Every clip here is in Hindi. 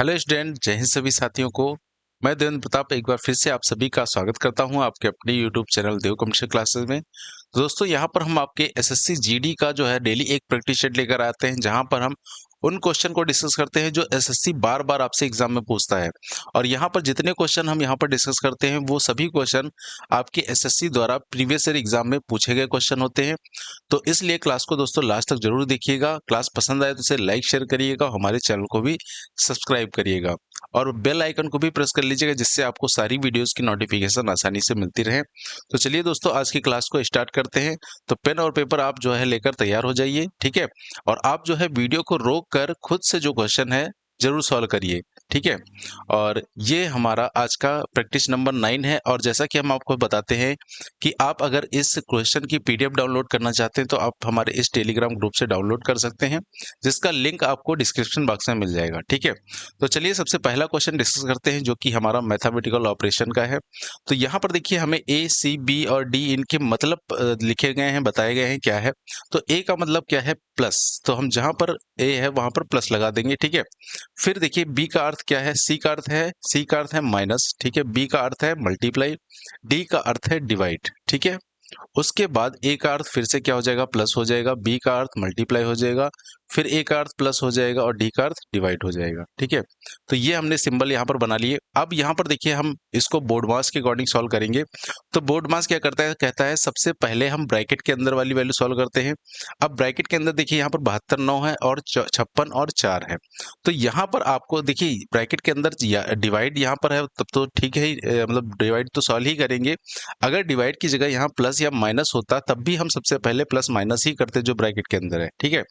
हेलो स्टूडेंट, जय हिंद सभी साथियों को। मैं देवेंद्र प्रताप एक बार फिर से आप सभी का स्वागत करता हूं आपके अपने यूट्यूब चैनल देव कंप्यूटर क्लासेस में। तो दोस्तों, यहां पर हम आपके एसएससी जीडी का जो है डेली एक प्रैक्टिस सेट लेकर आते हैं, जहां पर हम उन क्वेश्चन को डिस्कस करते हैं जो एसएससी बार बार आपसे एग्जाम में पूछता है। और यहाँ पर जितने क्वेश्चन हम यहाँ पर डिस्कस करते हैं वो सभी क्वेश्चन आपके एसएससी द्वारा प्रीवियस ईयर एग्जाम में पूछे गए क्वेश्चन होते हैं। तो इसलिए क्लास को दोस्तों लास्ट तक जरूर देखिएगा। क्लास पसंद आए तो इसे लाइक शेयर करिएगा, हमारे चैनल को भी सब्सक्राइब करिएगा और बेल आइकन को भी प्रेस कर लीजिएगा, जिससे आपको सारी वीडियोस की नोटिफिकेशन आसानी से मिलती रहे। तो चलिए दोस्तों, आज की क्लास को स्टार्ट करते हैं। तो पेन और पेपर आप जो है लेकर तैयार हो जाइए, ठीक है। और आप जो है वीडियो को रोक कर खुद से जो क्वेश्चन है जरूर सॉल्व करिए, ठीक है। और ये हमारा आज का प्रैक्टिस नंबर 9 है। और जैसा कि हम आपको बताते हैं कि आप अगर इस क्वेश्चन की पीडीएफ डाउनलोड करना चाहते हैं तो आप हमारे इस टेलीग्राम ग्रुप से डाउनलोड कर सकते हैं, जिसका लिंक आपको डिस्क्रिप्शन बॉक्स में मिल जाएगा, ठीक है। तो चलिए सबसे पहला क्वेश्चन डिस्कस करते हैं, जो कि हमारा मैथमेटिकल ऑपरेशन का है। तो यहाँ पर देखिए, हमें ए सी बी और डी इनके मतलब लिखे गए हैं, बताए गए हैं क्या है। तो ए का मतलब क्या है? प्लस। तो हम जहां पर ए है वहां पर प्लस लगा देंगे, ठीक है। फिर देखिए, बी का अर्थ क्या है, सी का अर्थ है माइनस, ठीक है। बी का अर्थ है मल्टीप्लाई, डी का अर्थ है डिवाइड, ठीक है। उसके बाद ए का अर्थ फिर से क्या हो जाएगा? प्लस हो जाएगा। बी का अर्थ मल्टीप्लाई हो जाएगा। फिर ए का अर्थ प्लस हो जाएगा और डी का अर्थ डिवाइड हो जाएगा, ठीक है। तो ये हमने सिंबल यहाँ पर बना लिए। अब यहाँ पर देखिए, हम इसको बोर्ड मास के अकॉर्डिंग सॉल्व करेंगे। तो बोर्ड मास क्या करता है? कहता है सबसे पहले हम ब्रैकेट के अंदर वाली वैल्यू सॉल्व करते हैं। अब ब्रैकेट के अंदर देखिए, यहाँ पर 72 9 है और 56 और 4 है। तो यहाँ पर आपको देखिए, ब्रैकेट के अंदर डिवाइड यहाँ पर है तब तो ठीक है मतलब डिवाइड तो सॉल्व ही करेंगे। अगर डिवाइड की जगह यहाँ प्लस या माइनस होता तब भी हम सबसे पहले प्लस माइनस ही करते जो ब्रैकेट के अंदर है, ठीक है।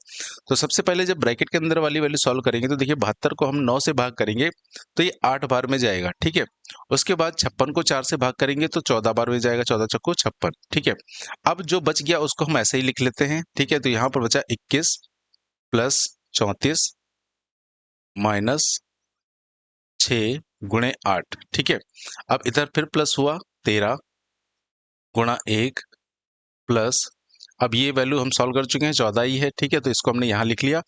तो सबसे पहले जब ब्रैकेट के अंदर वाली वैल्यू सॉल्व करेंगे तो देखिए, 72 को हम 9 से भाग करेंगे तो ये 8 बार में जाएगा, ठीक है। उसके बाद 56 को 4 से भाग करेंगे तो 14 बार में जाएगा, 14 चक्को 56, ठीक है। अब जो बच गया उसको हम ऐसे ही लिख लेते हैं, ठीक है। तो यहाँ पर बचा 21 प्लस 34 माइनस 6 गुणे 8, ठीक है। अब इधर फिर प्लस हुआ 13 गुणा 1 प्लस, अब ये वैल्यू हम सॉल्व कर चुके हैं, 14 ही है, ठीक है। तो इसको हमने यहाँ लिख लिया।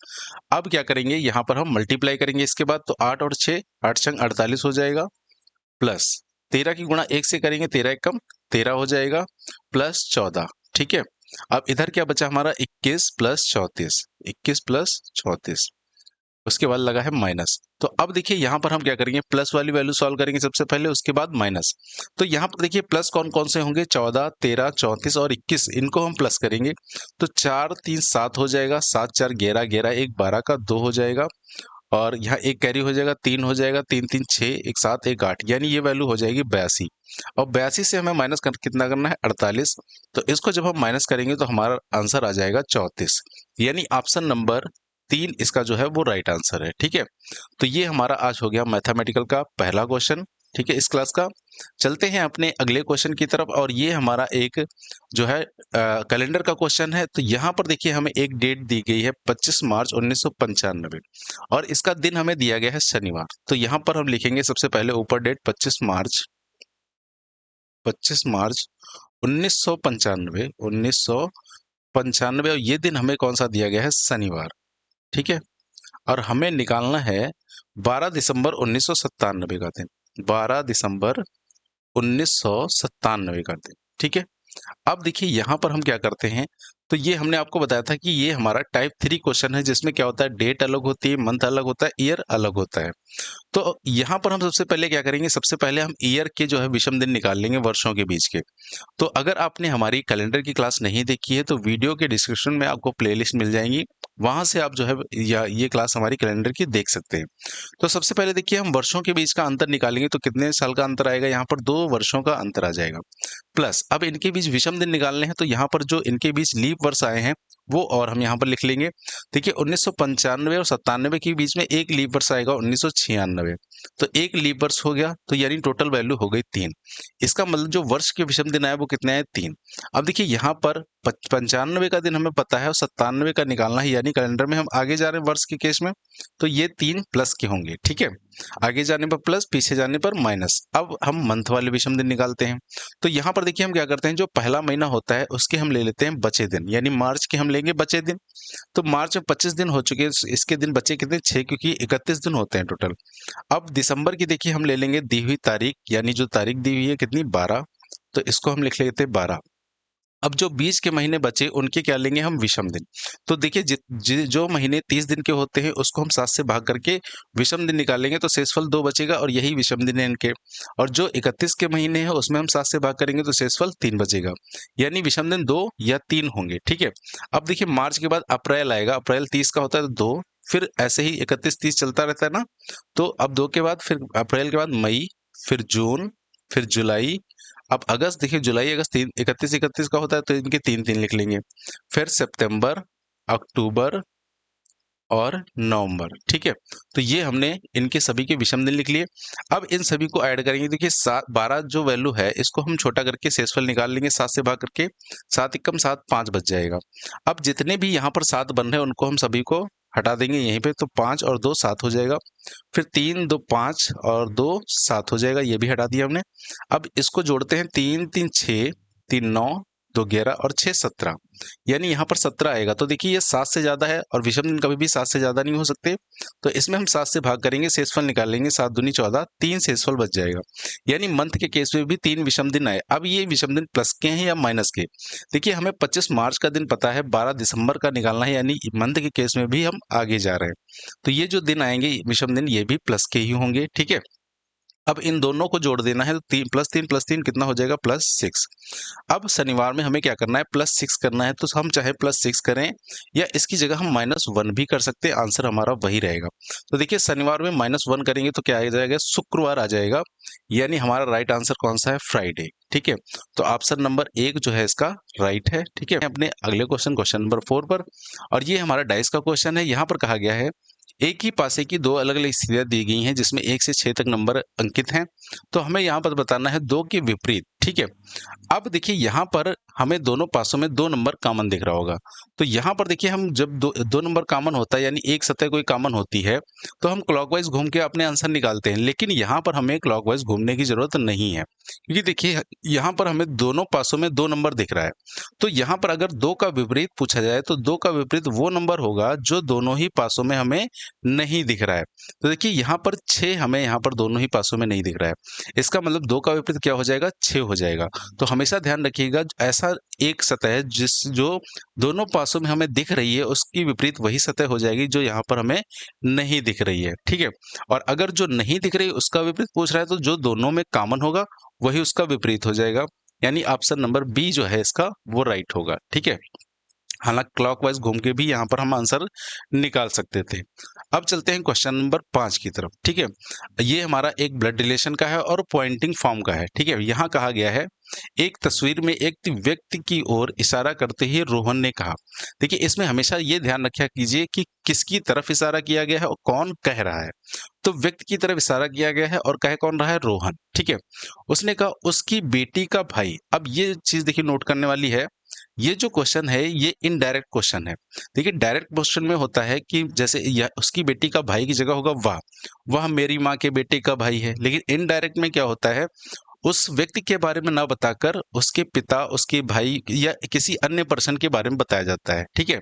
अब क्या करेंगे, यहाँ पर हम मल्टीप्लाई करेंगे इसके बाद। तो 8 और 6, 8 छंग 48 हो जाएगा, प्लस 13 की गुणा 1 से करेंगे, 13 एकम 13 हो जाएगा, प्लस 14, ठीक है। अब इधर क्या बचा हमारा? 21 प्लस 34, 21 प्लस 34, उसके बाद लगा है माइनस। तो अब देखिए, यहाँ पर हम क्या करेंगे, प्लस वाली वैल्यू सॉल्व करेंगे सबसे पहले, उसके बाद माइनस। तो यहाँ पर देखिए, प्लस कौन कौन से होंगे? 14, 13, 34 और 21, इनको हम प्लस करेंगे। तो 4 3 7 हो जाएगा, 7 4 11, 11 1 12 का 2 हो जाएगा। और यहाँ एक कैरी हो जाएगा, 3 हो जाएगा, 3 3 6, एक 7 एक 8, यानी ये वैल्यू हो जाएगी 82। और 82 से हमें माइनस कितना करना है? 48। तो इसको जब हम माइनस करेंगे तो हमारा आंसर आ जाएगा 34, यानी ऑप्शन नंबर 3 इसका जो है वो राइट आंसर है, ठीक है। तो ये हमारा आज हो गया मैथमेटिकल का पहला क्वेश्चन, ठीक है, इस क्लास का। चलते हैं अपने अगले क्वेश्चन की तरफ। और ये हमारा एक जो है कैलेंडर का क्वेश्चन है। तो यहाँ पर देखिए, हमें एक डेट दी गई है 25 मार्च 1995 और इसका दिन हमें दिया गया है शनिवार। तो यहाँ पर हम लिखेंगे सबसे पहले ऊपर डेट 25 मार्च 1995, 1995, और ये दिन हमें कौन सा दिया गया है? शनिवार, ठीक है। और हमें निकालना है 12 दिसंबर 1997 का दिन, 12 दिसंबर 1997 का दिन, ठीक है। अब देखिए, यहाँ पर हम क्या करते हैं, तो ये हमने आपको बताया था कि ये हमारा टाइप 3 क्वेश्चन है, जिसमें क्या होता है, डेट अलग होती है, मंथ अलग होता है, ईयर अलग होता है। तो यहाँ पर हम सबसे पहले क्या करेंगे, सबसे पहले हम ईयर के जो है विषम दिन निकाल लेंगे वर्षों के बीच के। तो अगर आपने हमारी कैलेंडर की क्लास नहीं देखी है तो वीडियो के डिस्क्रिप्शन में आपको प्लेलिस्ट मिल जाएंगी, वहां से आप जो है या ये क्लास हमारी कैलेंडर की देख सकते हैं। तो सबसे पहले देखिए, हम वर्षों के बीच का अंतर निकालेंगे तो कितने साल का अंतर आएगा? यहाँ पर 2 वर्षों का अंतर आ जाएगा। प्लस अब इनके बीच विषम दिन निकालने हैं, तो यहाँ पर जो इनके बीच लीप वर्ष आए हैं वो और हम यहाँ पर लिख लेंगे। देखिए, 1995 और 97 के बीच में एक लीप वर्ष आएगा 1996, तो एक लीप वर्ष हो गया, तो यानी टोटल वैल्यू हो गई 3। इसका मतलब जो वर्ष के विषम दिन आए वो कितने हैं? 3। अब देखिए, यहाँ पर 95 का दिन हमें पता है और 97 का निकालना है, यानी कैलेंडर में हम आगे जा रहे हैं वर्ष के केस में, तो ये 3 प्लस के होंगे, ठीक है। आगे जाने पर प्लस, पीछे जाने पर माइनस। अब हम मंथ वाले विषम दिन निकालते हैं। तो यहाँ पर देखिए हम क्या करते हैं, जो पहला महीना होता है उसके हम ले लेते हैं बचे दिन, यानी मार्च के हम लेंगे बचे दिन। तो मार्च में 25 दिन हो चुके हैं, इसके दिन बचे कितने, 6, क्योंकि 31 दिन होते हैं टोटल। अब दिसंबर की देखिए हम ले लेंगे दी हुई तारीख, यानी जो तारीख दी हुई है कितनी, 12, तो इसको हम लिख लेते हैं 12। अब जो बीच के महीने बचे उनके क्या लेंगे हम, विषम दिन। तो देखिए जो महीने 30 दिन के होते हैं उसको हम 7 से भाग करके विषम दिन निकालेंगे तो शेषफल 2 बचेगा और यही विषम दिन है इनके। और जो 31 के महीने हैं उसमें हम 7 से भाग करेंगे तो शेषफल 3 बचेगा, यानी विषम दिन 2 या 3 होंगे। ठीक है। अब देखिए मार्च के बाद अप्रैल आएगा, अप्रैल 30 का होता है तो 2, फिर ऐसे ही 31-30 चलता रहता है ना। तो अब 2 के बाद फिर अप्रैल के बाद मई, फिर जून, फिर जुलाई। अब अगस्त देखिए, जुलाई अगस्त 3, 31-31 का होता है तो इनके 3-3 लिख लेंगे। फिर सितंबर, अक्टूबर और नवंबर। ठीक है। तो ये हमने इनके सभी के विषम दिन लिख लिए। अब इन सभी को ऐड करेंगे। देखिए 12 जो वैल्यू है इसको हम छोटा करके शेषफल निकाल लेंगे 7 से भाग करके। 7 एकम 7, 5 बच जाएगा। अब जितने भी यहाँ पर 7 बन रहे हैं उनको हम सभी को हटा देंगे यहीं पे, तो 5 और 2 7 हो जाएगा। फिर 3 2 5 और 2 7 हो जाएगा, ये भी हटा दिया हमने। अब इसको जोड़ते हैं, 3 3 6, 3 9, 2 11 और 6 17, यानी यहाँ पर 17 आएगा। तो देखिए ये 7 से ज्यादा है और विषम दिन कभी भी 7 से ज्यादा नहीं हो सकते, तो इसमें हम 7 से भाग करेंगे, शेषफल निकाल लेंगे, 7 दूनी 14, 3 शेषफल बच जाएगा। यानी मंथ के केस में भी 3 विषम दिन आए। अब ये विषम दिन प्लस के हैं या माइनस के, देखिए हमें 25 मार्च का दिन पता है, 12 दिसंबर का निकालना है, यानी मंथ के केस में भी हम आगे जा रहे हैं। तो ये जो दिन आएंगे विषम दिन, ये भी प्लस के ही होंगे। ठीक है। अब इन दोनों को जोड़ देना है, तो 3 प्लस 3 कितना हो जाएगा, +6। अब शनिवार में हमें क्या करना है, +6 करना है। तो हम चाहे +6 करें या इसकी जगह हम -1 भी कर सकते हैं, आंसर हमारा वही रहेगा। तो देखिए शनिवार में -1 करेंगे तो क्या आ जाएगा, शुक्रवार आ जाएगा, यानी हमारा राइट आंसर कौन सा है, फ्राइडे। ठीक है। तो ऑप्शन नंबर 1 जो है इसका राइट है। ठीक है। अपने अगले क्वेश्चन नंबर 4 पर, और ये हमारा डाइस का क्वेश्चन है। यहाँ पर कहा गया है एक ही पासे की 2 अलग अलग स्थितियां दी गई हैं जिसमें 1 से 6 तक नंबर अंकित हैं। तो हमें यहाँ पर बताना है 2 के विपरीत। ठीक है। अब देखिए यहाँ पर हमें दोनों पासों में 2 नंबर कॉमन दिख रहा होगा। तो यहाँ पर देखिए हम जब दो नंबर कॉमन होता है, यानी एक सतह कोई कॉमन होती है, तो हम क्लॉकवाइज घूम के अपने आंसर निकालते हैं। लेकिन यहाँ पर हमें क्लॉकवाइज घूमने की जरूरत नहीं है, क्योंकि देखिए यहाँ पर हमें दोनों पासों में 2 नंबर दिख रहा है। तो यहाँ पर अगर 2 का विपरीत पूछा जाए तो 2 का विपरीत वो नंबर होगा जो दोनों ही पासों में हमें नहीं दिख रहा है। तो देखिए यहाँ पर 6 हमें यहाँ पर दोनों ही पासों में नहीं दिख रहा है, इसका मतलब 2 का विपरीत क्या हो जाएगा, 6 हो जाएगा। तो हमेशा ध्यान रखिएगा, ऐसा एक सतह जो दोनों पासों में हमें दिख रही है उसकी विपरीत वही सतह हो जाएगी जो यहाँ पर हमें नहीं दिख रही है। ठीक है। और अगर जो नहीं दिख रही उसका विपरीत पूछ रहा है तो जो दोनों में कॉमन होगा वही उसका विपरीत हो जाएगा, यानी ऑप्शन नंबर बी जो है इसका वो राइट होगा। ठीक है। हालांकि क्लॉकवाइज घूम के भी यहाँ पर हम आंसर निकाल सकते थे। अब चलते हैं क्वेश्चन नंबर 5 की तरफ। ठीक है। ये हमारा एक ब्लड रिलेशन का है और पॉइंटिंग फॉर्म का है। ठीक है। यहाँ कहा गया है एक तस्वीर में एक व्यक्ति की ओर इशारा करते ही रोहन ने कहा। देखिए इसमें हमेशा ये ध्यान रखा कीजिए कि किसकी तरफ इशारा किया गया है और कौन कह रहा है। तो व्यक्ति की तरफ इशारा किया गया है और कह कौन रहा है, रोहन। ठीक है। उसने कहा उसकी बेटी का भाई। अब ये चीज देखिए नोट करने वाली है, ये जो क्वेश्चन है ये इनडायरेक्ट क्वेश्चन है। देखिए डायरेक्ट क्वेश्चन में होता है कि जैसे उसकी बेटी का भाई की जगह होगा वह मेरी माँ के बेटे का भाई है। लेकिन इनडायरेक्ट में क्या होता है, उस व्यक्ति के बारे में ना बताकर उसके पिता, उसके भाई या किसी अन्य पर्सन के बारे में बताया जाता है। ठीक है।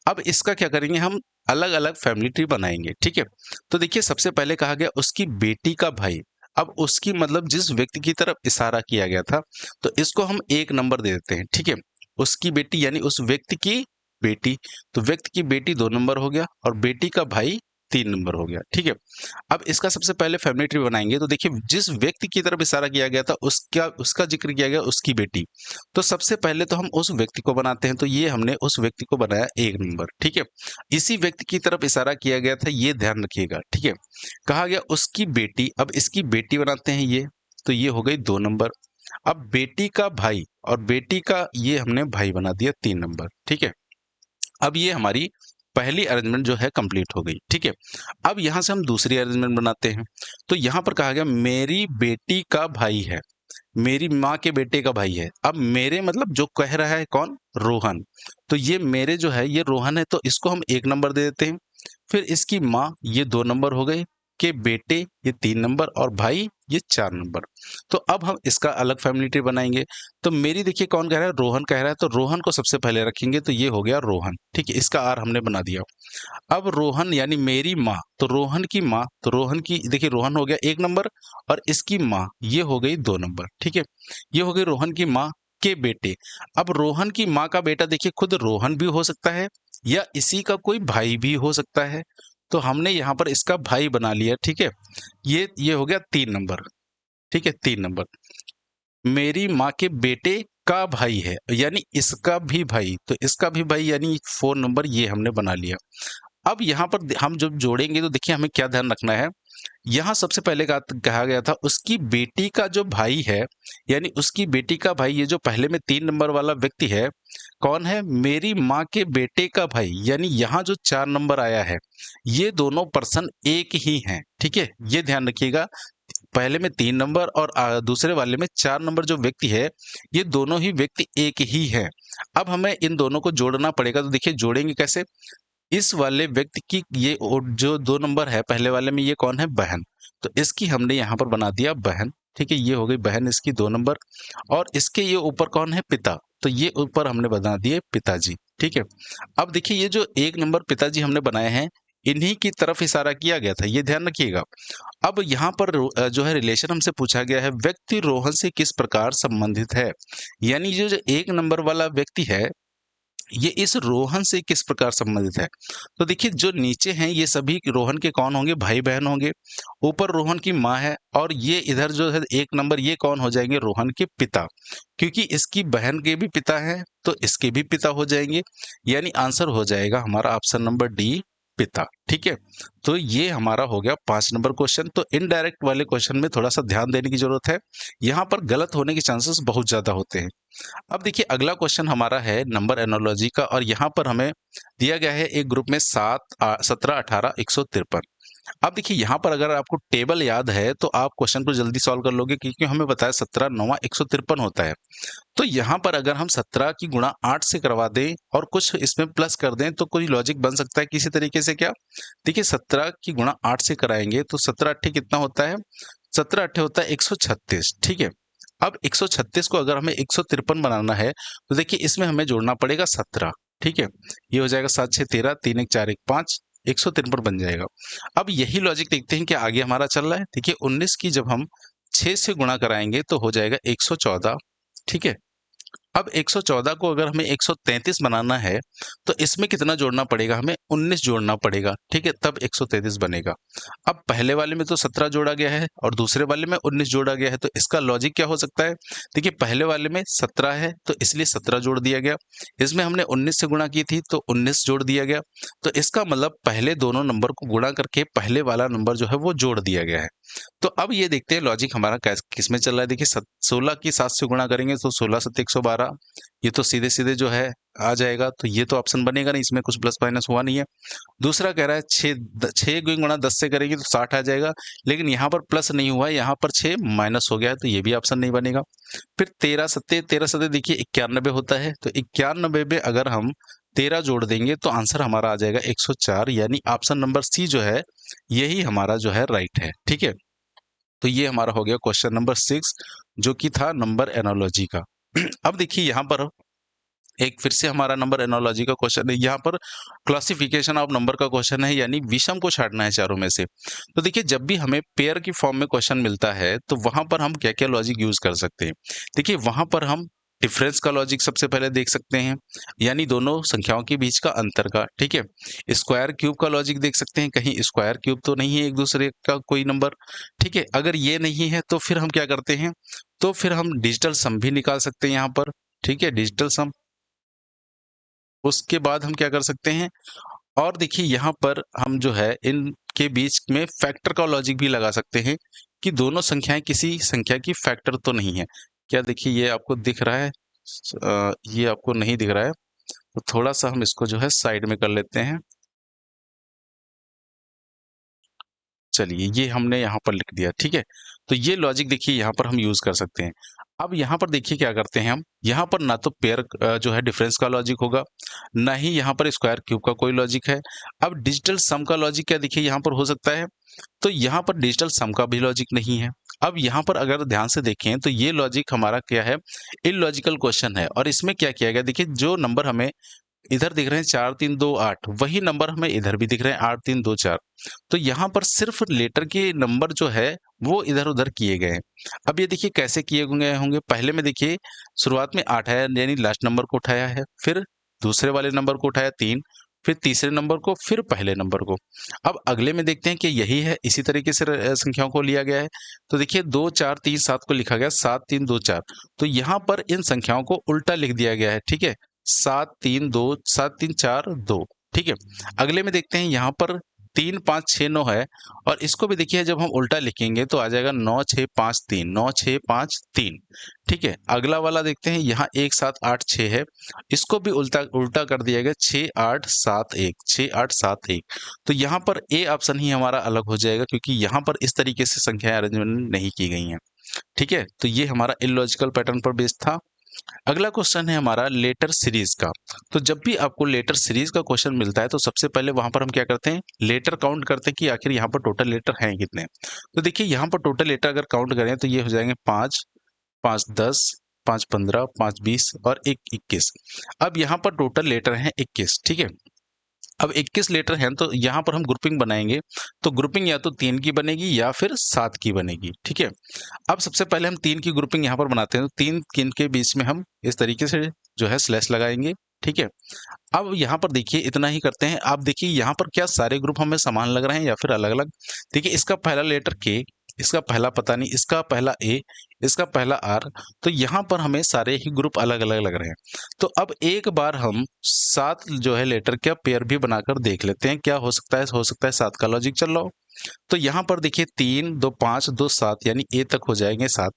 अब इसका क्या करेंगे, हम अलग अलग फैमिली ट्री बनाएंगे। ठीक है। तो देखिए सबसे पहले कहा गया उसकी बेटी का भाई। अब उसकी मतलब जिस व्यक्ति की तरफ इशारा किया गया था, तो इसको हम 1 नंबर दे देते हैं। ठीक है। उसकी बेटी यानी उस व्यक्ति की बेटी, तो व्यक्ति की बेटी 2 नंबर हो गया और बेटी का भाई 3 नंबर हो गया। ठीक है। अब इसका सबसे पहले फैमिली ट्री बनाएंगे। तो देखिए जिस व्यक्ति की तरफ इशारा किया गया था उसका जिक्र किया गया उसकी बेटी, तो सबसे पहले तो हम उस व्यक्ति को बनाते हैं। तो ये हमने उस व्यक्ति को बनाया 1 नंबर। ठीक है। इसी व्यक्ति की तरफ इशारा किया गया था, ये ध्यान रखिएगा। ठीक है। कहा गया उसकी बेटी, अब इसकी बेटी बनाते हैं ये, तो ये हो गई 2 नंबर। अब बेटी का भाई और बेटी का ये हमने भाई बना दिया 3 नंबर। ठीक है। अब ये हमारी पहली अरेंजमेंट जो है कंप्लीट हो गई। ठीक है। अब यहां से हम दूसरी अरेंजमेंट बनाते हैं। तो यहां पर कहा गया मेरी बेटी का भाई है, मेरी माँ के बेटे का भाई है। अब मेरे मतलब जो कह रहा है कौन, रोहन। तो ये मेरे जो है ये रोहन है, तो इसको हम 1 नंबर दे देते हैं। फिर इसकी माँ, ये 2 नंबर हो गए, के बेटे ये 3 नंबर और भाई ये 4 नंबर। तो अब हम इसका अलग फैमिली ट्री बनाएंगे। तो मेरी देखिए कौन कह रहा है, रोहन कह रहा है, तो रोहन को सबसे पहले रखेंगे, तो ये हो गया रोहन, ठीक है, इसका आर हमने बना दिया। अब रोहन यानी मेरी माँ, तो रोहन की माँ, तो रोहन की देखिए रोहन हो गया 1 नंबर और इसकी माँ ये हो गई 2 नंबर, ठीक है, ये हो गई रोहन की माँ के बेटे। अब रोहन की माँ का बेटा देखिए खुद रोहन भी हो सकता है या इसी का कोई भाई भी हो सकता है, तो हमने यहाँ पर इसका भाई बना लिया, ठीक है, ये हो गया 3 नंबर, ठीक है, 3 नंबर। मेरी माँ के बेटे का भाई है यानी इसका भी भाई, तो इसका भी भाई यानी 4 नंबर ये हमने बना लिया। अब यहाँ पर हम जब जोड़ेंगे तो देखिए हमें क्या ध्यान रखना है, यहाँ सबसे पहले कहा गया था उसकी बेटी का जो भाई है, यानी उसकी बेटी का भाई, ये जो पहले में 3 नंबर वाला व्यक्ति है कौन है, मेरी माँ के बेटे का भाई, यानी यहाँ जो 4 नंबर आया है ये दोनों पर्सन एक ही हैं, ठीक है, ये ध्यान रखिएगा। पहले में 3 नंबर और दूसरे वाले में 4 नंबर जो व्यक्ति है ये दोनों ही व्यक्ति एक ही हैं। अब हमें इन दोनों को जोड़ना पड़ेगा, तो देखिए जोड़ेंगे कैसे, इस वाले व्यक्ति की ये जो 2 नंबर है पहले वाले में ये कौन है, बहन, तो इसकी हमने यहाँ पर बना दिया बहन, ठीक है, ये हो गई बहन इसकी 2 नंबर और इसके ये ऊपर कौन है, पिता, तो ये ऊपर हमने बना दिए पिताजी, ठीक है। अब देखिए ये जो 1 नंबर पिताजी हमने बनाए हैं इन्हीं की तरफ इशारा किया गया था, ये ध्यान रखिएगा। अब यहाँ पर जो है रिलेशन हमसे पूछा गया है व्यक्ति रोहन से किस प्रकार संबंधित है, यानी जो 1 नंबर वाला व्यक्ति है ये इस रोहन से किस प्रकार संबंधित है। तो देखिए जो नीचे हैं ये सभी रोहन के कौन होंगे, भाई बहन होंगे, ऊपर रोहन की माँ है और ये इधर जो है 1 नंबर ये कौन हो जाएंगे, रोहन के पिता, क्योंकि इसकी बहन के भी पिता हैं तो इसके भी पिता हो जाएंगे, यानी आंसर हो जाएगा हमारा ऑप्शन नंबर डी, पिता, ठीक है। तो ये हमारा हो गया 5 नंबर क्वेश्चन। तो इनडायरेक्ट वाले क्वेश्चन में थोड़ा सा ध्यान देने की जरूरत है, यहाँ पर गलत होने के चांसेस बहुत ज्यादा होते हैं। अब देखिए अगला क्वेश्चन हमारा है नंबर एनोलॉजी का और यहाँ पर हमें दिया गया है एक ग्रुप में 17, 18, 153। अब देखिए यहाँ पर अगर आपको टेबल याद है तो आप क्वेश्चन को जल्दी सॉल्व कर लोगे, क्योंकि हमें बताया 17 9 153 होता है। तो यहाँ पर अगर हम 17 की गुणा 8 से करवा दें और कुछ इसमें प्लस कर दें तो कोई लॉजिक बन सकता है किसी तरीके से, क्या देखिए 17 की गुणा 8 से कराएंगे तो 17 अट्ठे कितना होता है, 17 अट्ठे होता है 136, ठीक है। अब 136 को अगर हमें 153 बनाना है तो देखिए इसमें हमें जोड़ना पड़ेगा 17, ठीक है, ये हो जाएगा 7 6 13, 3 1 4 1 5, 153 बन जाएगा। अब यही लॉजिक देखते हैं कि आगे हमारा चल रहा है। देखिए 19 की जब हम 6 से गुणा कराएंगे तो हो जाएगा 114, ठीक है। अब 114 को अगर हमें 133 बनाना है तो इसमें कितना जोड़ना पड़ेगा, हमें 19 जोड़ना पड़ेगा, ठीक है, तब 133 बनेगा। अब पहले वाले में तो 17 जोड़ा गया है और दूसरे वाले में 19 जोड़ा गया है, तो इसका लॉजिक क्या हो सकता है, देखिए पहले वाले में 17 है तो इसलिए 17 जोड़ दिया गया, इसमें हमने 19 से गुणा की थी तो 19 जोड़ दिया गया, तो इसका मतलब पहले दोनों नंबर को गुणा करके पहले वाला नंबर जो है वो जोड़ दिया गया है। तो अब ये देखते हैं लॉजिक हमारा किस में चल रहा है। देखिए 16 की 7 से गुणा करेंगे तो 16 7 112, ये तो सीधे सीधे जो है आ जाएगा, तो ये तो ऑप्शन बनेगा नहीं, इसमें कुछ प्लस माइनस हुआ नहीं है। दूसरा कह रहा है 6 गुणा 10 से करेंगे तो 60 आ जाएगा, लेकिन यहाँ पर प्लस नहीं हुआ है, यहाँ पर 6 माइनस हो गया है, तो ये भी ऑप्शन नहीं बनेगा। फिर 13 सत्ते देखिए 91 होता है, तो 91 में अगर हम 13 जोड़ देंगे तो आंसर हमारा आ जाएगा 104, यानी ऑप्शन नंबर सी जो है यही हमारा जो है राइट है, ठीक है। तो ये हमारा हो गया क्वेश्चन नंबर 6 जो कि था नंबर एनोलॉजी का। अब देखिए यहाँ पर एक फिर से हमारा नंबर एनोलॉजी का क्वेश्चन है, यहाँ पर क्लासिफिकेशन ऑफ नंबर का क्वेश्चन है, यानी विषम को छांटना है चारों में से। तो देखिए जब भी हमें पेयर की फॉर्म में क्वेश्चन मिलता है तो वहां पर हम क्या क्या लॉजिक यूज कर सकते हैं, देखिए वहां पर हम डिफरेंस का लॉजिक सबसे पहले देख सकते हैं, यानी दोनों संख्याओं के बीच का अंतर का, ठीक है। स्क्वायर क्यूब का लॉजिक देख सकते हैं, कहीं स्क्वायर क्यूब तो नहीं है एक दूसरे का कोई नंबर, ठीक है। अगर ये नहीं है तो फिर हम क्या करते हैं, तो फिर हम डिजिटल सम भी निकाल सकते हैं यहाँ पर, ठीक है, डिजिटल सम। उसके बाद हम क्या कर सकते हैं, और देखिए यहाँ पर हम जो है इनके बीच में फैक्टर का लॉजिक भी लगा सकते हैं कि दोनों संख्याएं किसी संख्या की फैक्टर तो नहीं है। क्या देखिए ये आपको दिख रहा है, ये आपको नहीं दिख रहा है, तो थोड़ा सा हम इसको जो है साइड में कर लेते हैं। चलिए ये हमने यहाँ पर लिख दिया, ठीक है। तो ये लॉजिक देखिए यहाँ पर हम यूज कर सकते हैं। अब यहाँ पर देखिए क्या करते हैं हम, यहाँ पर ना तो पेयर जो है डिफरेंस का लॉजिक होगा, ना ही यहाँ पर स्क्वायर क्यूब का कोई लॉजिक है। अब डिजिटल सम का लॉजिक क्या देखिए यहाँ पर हो सकता है, तो यहाँ पर डिजिटल सम का भी लॉजिक नहीं है। अब यहाँ पर अगर ध्यान से देखें तो ये लॉजिक हमारा क्या है, इलॉजिकल क्वेश्चन है। और इसमें क्या किया गया, देखिए जो नंबर हमें इधर दिख रहे हैं 4 3 2 8, वही नंबर हमें इधर भी दिख रहे हैं 8 3 2 4। तो यहाँ पर सिर्फ लेटर के नंबर जो है वो इधर उधर किए गए हैं। अब ये देखिए कैसे किए गए होंगे, पहले में देखिए शुरुआत में 8 आया यानी लास्ट नंबर को उठाया है, फिर दूसरे वाले नंबर को उठाया 3, फिर तीसरे नंबर को, फिर पहले नंबर को। अब अगले में देखते हैं कि यही है, इसी तरीके से संख्याओं को लिया गया है। तो देखिए 2 4 3 7 को लिखा गया 7 3 2 4। तो यहाँ पर इन संख्याओं को उल्टा लिख दिया गया है, ठीक है। 7 3 2 7 3 4 2, ठीक है। अगले में देखते हैं यहाँ पर 3 5 6 9 है, और इसको भी देखिए जब हम उल्टा लिखेंगे तो आ जाएगा 9 6 5 3, 9 6 5 3, ठीक है। अगला वाला देखते हैं, यहाँ 1 7 8 6 है, इसको भी उल्टा उल्टा कर दिया गया 6 8 7 1, 6 8 7 1। तो यहाँ पर ए ऑप्शन ही हमारा अलग हो जाएगा, क्योंकि यहाँ पर इस तरीके से संख्याएं अरेंजमेंट नहीं की गई हैं, ठीक है। तो ये हमारा इलॉजिकल पैटर्न पर बेस्ड था। अगला क्वेश्चन है हमारा लेटर सीरीज का। तो जब भी आपको लेटर सीरीज का क्वेश्चन मिलता है तो सबसे पहले वहां पर हम क्या करते हैं, लेटर काउंट करते हैं कि आखिर यहाँ पर टोटल लेटर हैं कितने। तो देखिए यहाँ पर टोटल लेटर अगर काउंट करें तो ये हो जाएंगे 5 5 10 5 15 5 20 और 1 21। अब यहाँ पर टोटल लेटर हैं 21, ठीक है। अब 21 लेटर हैं तो यहाँ पर हम ग्रुपिंग बनाएंगे, तो ग्रुपिंग या तो 3 की बनेगी या फिर 7 की बनेगी, ठीक है। अब सबसे पहले हम 3 की ग्रुपिंग यहाँ पर बनाते हैं, तो 3 किन के बीच में हम इस तरीके से जो है स्लैश लगाएंगे, ठीक है। अब यहाँ पर देखिए इतना ही करते हैं। आप देखिए यहाँ पर क्या सारे ग्रुप हमें समान लग रहे हैं या फिर अलग अलग। देखिए इसका पहला लेटर के, इसका पहला पता नहीं, इसका पहला ए, इसका पहला आर। तो यहाँ पर हमें सारे ही ग्रुप अलग अलग लग रहे हैं। तो अब एक बार हम 7 जो है लेटर का पेयर भी बनाकर देख लेते हैं, क्या हो सकता है 7 का लॉजिक चल रहा हो। तो यहाँ पर देखिए 3 2 5 2 7 यानी ए तक हो जाएंगे 7,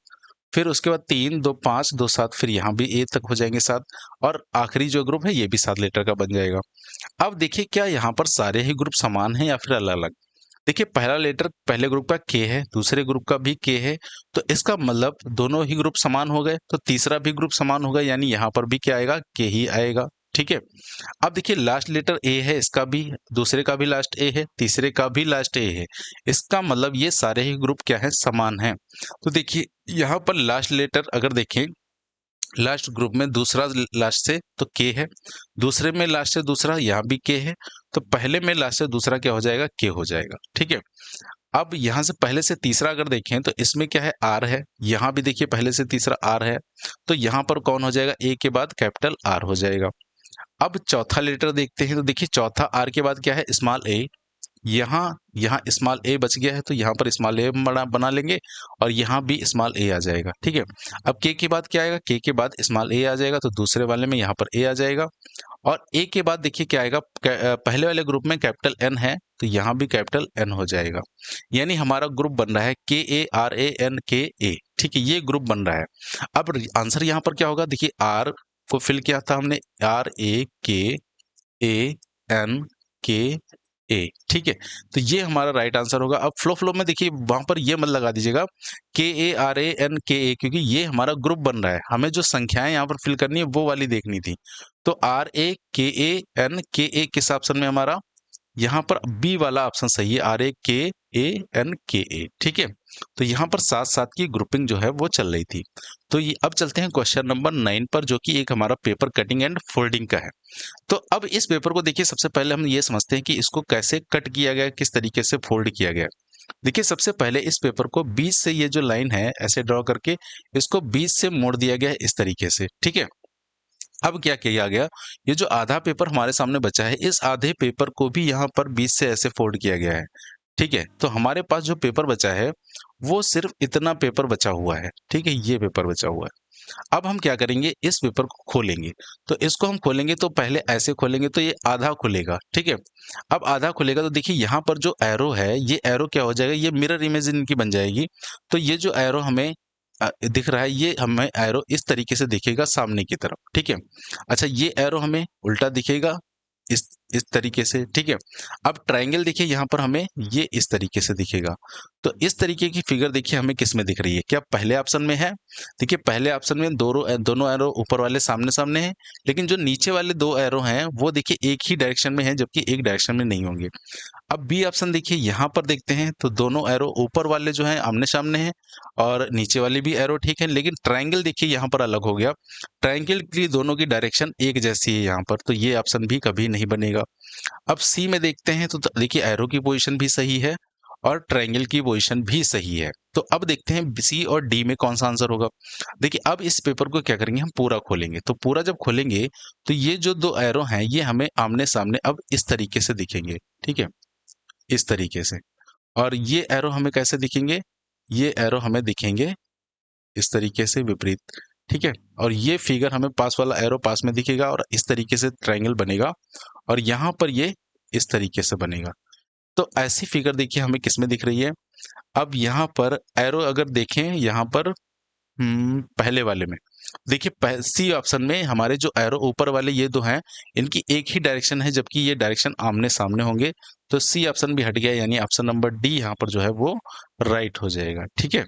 फिर उसके बाद 3 2 5 2 7, फिर यहाँ भी ए तक हो जाएंगे 7, और आखिरी जो ग्रुप है ये भी 7 लेटर का बन जाएगा। अब देखिए क्या यहाँ पर सारे ही ग्रुप समान हैं या फिर अलग अलग। देखिए पहला लेटर पहले ग्रुप का के है, दूसरे ग्रुप का भी के है, तो इसका मतलब दोनों ही ग्रुप समान हो गए। तो तीसरा भी ग्रुप समान होगा, यानी यहाँ पर भी क्या आएगा, के ही आएगा, ठीक है। अब देखिए लास्ट लेटर ए है, इसका भी, दूसरे का भी लास्ट ए है, तीसरे का भी लास्ट ए है। इसका मतलब ये सारे ही ग्रुप क्या है, समान हैं। तो देखिए यहाँ पर लास्ट लेटर अगर देखें, लास्ट ग्रुप में दूसरा लास्ट से तो के है, दूसरे में लास्ट से दूसरा यहाँ भी के है, तो पहले में लास्ट से दूसरा क्या हो जाएगा, के हो जाएगा, ठीक है। अब यहाँ से पहले से तीसरा अगर देखें तो इसमें क्या है, आर है, यहाँ भी देखिए पहले से तीसरा आर है, तो यहाँ पर कौन हो जाएगा, ए के बाद कैपिटल आर हो जाएगा। अब चौथा लेटर देखते हैं, तो देखिए चौथा आर के बाद क्या है, स्मॉल ए। यहाँ यहाँ स्मॉल ए बच गया है, तो यहाँ पर स्मॉल ए बना लेंगे, और यहाँ भी स्मॉल ए आ जाएगा, ठीक है। अब के बाद क्या आएगा, के बाद स्मॉल ए आ जाएगा, तो दूसरे वाले में यहाँ पर ए आ जाएगा। और ए के बाद देखिए क्या आएगा, पहले वाले ग्रुप में कैपिटल एन है, तो यहाँ भी कैपिटल एन हो जाएगा। यानी हमारा ग्रुप बन रहा है के ए आर ए एन के ए, ठीक है, ये ग्रुप बन रहा है। अब आंसर यहाँ पर क्या होगा, देखिए आर को फिल किया था हमने, आर ए के ए एन के ए, ठीक है। तो ये हमारा राइट आंसर होगा। अब फ्लो में देखिए वहां पर ये मत लगा दीजिएगा के ए आर ए एन के ए, क्योंकि ये हमारा ग्रुप बन रहा है, हमें जो संख्याएं यहाँ पर फिल करनी है वो वाली देखनी थी। तो आर ए के ए एन के ए किस ऑप्शन में, हमारा यहाँ पर बी वाला ऑप्शन सही है, आर ए के ए एन के ए, ठीक है। तो यहाँ पर 7 की ग्रुपिंग जो है वो चल रही थी। तो ये अब चलते हैं क्वेश्चन नंबर 9 पर, जो कि एक हमारा पेपर कटिंग एंड फोल्डिंग का है। तो अब इस पेपर को देखिए, सबसे पहले हम ये समझते हैं कि इसको कैसे कट किया गया, किस तरीके से फोल्ड किया गया। देखिए सबसे पहले इस पेपर को बीच से, ये जो लाइन है ऐसे ड्रॉ करके इसको बीच से मोड़ दिया गया है इस तरीके से, ठीक है। अब क्या किया गया, ये जो आधा पेपर हमारे सामने बचा है, इस आधे पेपर को भी यहाँ पर बीच से ऐसे फोल्ड किया गया है, ठीक है। तो हमारे पास जो पेपर बचा है वो सिर्फ इतना पेपर बचा हुआ है, ठीक है, ये पेपर बचा हुआ है। अब हम क्या करेंगे, इस पेपर को खोलेंगे। तो इसको हम खोलेंगे तो पहले ऐसे खोलेंगे तो ये आधा खुलेगा, ठीक है। अब आधा खुलेगा तो देखिए यहाँ पर जो एरो है, ये एरो क्या हो जाएगा, ये मिरर इमेज इनकी बन जाएगी। तो ये जो एरो हमें दिख रहा है, ये हमें एरो इस तरीके से दिखेगा सामने की तरफ, ठीक है। अच्छा ये एरो हमें उल्टा दिखेगा, इस तरीके से, ठीक है। अब ट्रायंगल देखिए यहाँ पर हमें ये इस तरीके से दिखेगा। तो इस तरीके की फिगर देखिए हमें किस में दिख रही है, क्या पहले ऑप्शन में है? देखिए पहले ऑप्शन में दोनों एरो ऊपर वाले सामने सामने हैं, लेकिन जो नीचे वाले दो एरो हैं वो देखिए एक ही डायरेक्शन में हैं, जबकि एक डायरेक्शन में नहीं होंगे। अब बी ऑप्शन देखिए यहाँ पर देखते हैं तो दोनों एरो ऊपर वाले जो हैं आमने सामने हैं और नीचे वाली भी एरो ठीक है, लेकिन ट्रायंगल देखिए यहाँ पर अलग हो गया। ट्रायंगल की दोनों की डायरेक्शन एक जैसी है यहाँ पर, तो ये ऑप्शन भी कभी नहीं बनेगा। अब सी में देखते हैं तो देखिए एरो की पोजीशन भी सही है और ट्रायंगल की पोजीशन भी सही है। तो अब देखते हैं सी और डी में कौन सा आंसर होगा। देखिए अब इस पेपर को क्या करेंगे, हम पूरा खोलेंगे। तो पूरा जब खोलेंगे तो ये जो दो एरो हैं ये हमें आमने सामने अब इस तरीके से दिखेंगे, ठीक है, इस तरीके से। और ये एरो हमें कैसे दिखेंगे, ये एरो हमें दिखेंगे इस तरीके से विपरीत, ठीक है। और ये फिगर हमें पास वाला एरो पास में दिखेगा और इस तरीके से ट्रायंगल बनेगा और यहाँ पर ये इस तरीके से बनेगा। तो ऐसी फिगर देखिए हमें किस में दिख रही है। अब यहाँ पर एरो अगर देखें यहाँ पर पहले वाले में देखिए सी ऑप्शन में हमारे जो एरो ऊपर वाले ये दो हैं इनकी एक ही डायरेक्शन है, जबकि ये डायरेक्शन आमने सामने होंगे। तो सी ऑप्शन भी हट गया, यानी ऑप्शन नंबर डी यहाँ पर जो है वो राइट हो जाएगा, ठीक है।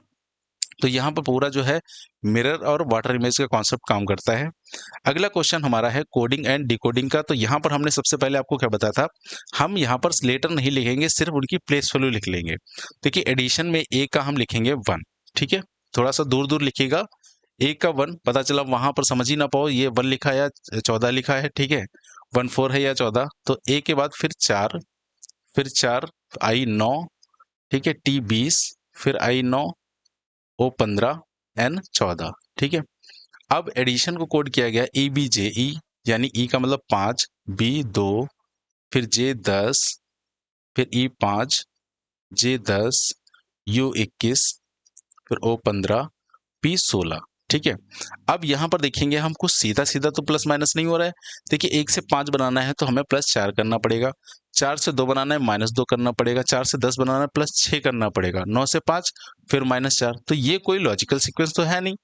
तो यहाँ पर पूरा जो है मिरर और वाटर इमेज का कॉन्सेप्ट काम करता है। अगला क्वेश्चन हमारा है कोडिंग एंड डिकोडिंग का। तो यहाँ पर हमने सबसे पहले आपको क्या बताया था, हम यहाँ पर लेटर नहीं लिखेंगे, सिर्फ उनकी प्लेस वैल्यू लिख लेंगे। देखिए एडिशन में ए का हम लिखेंगे 1, ठीक है, थोड़ा सा दूर दूर लिखिएगा। ए का 1 पता चला वहां पर समझ ही ना पाओ ये 1 लिखा है या 14 लिखा है, ठीक है, 1 4 है या 14। तो ए के बाद फिर 4, फिर 4 आई 9, ठीक है, टी 20, फिर आई 9, ओ 15, एन 14, ठीक है। अब एडिशन को कोड किया गया ई बी जे ई, यानी ई का मतलब 5, बी 2, फिर जे 10, फिर ई 5, जे 10, यू 21, फिर ओ 15, पी 16, ठीक है। अब यहाँ पर देखेंगे हमको सीधा सीधा तो प्लस माइनस नहीं हो रहा है। देखिए 1 से 5 बनाना है तो हमें +4 करना पड़ेगा, 4 से 2 बनाना है -2 करना पड़ेगा, 4 से 10 बनाना है +6 करना पड़ेगा, 9 से 5 फिर -4। तो ये कोई लॉजिकल सीक्वेंस तो है नहीं।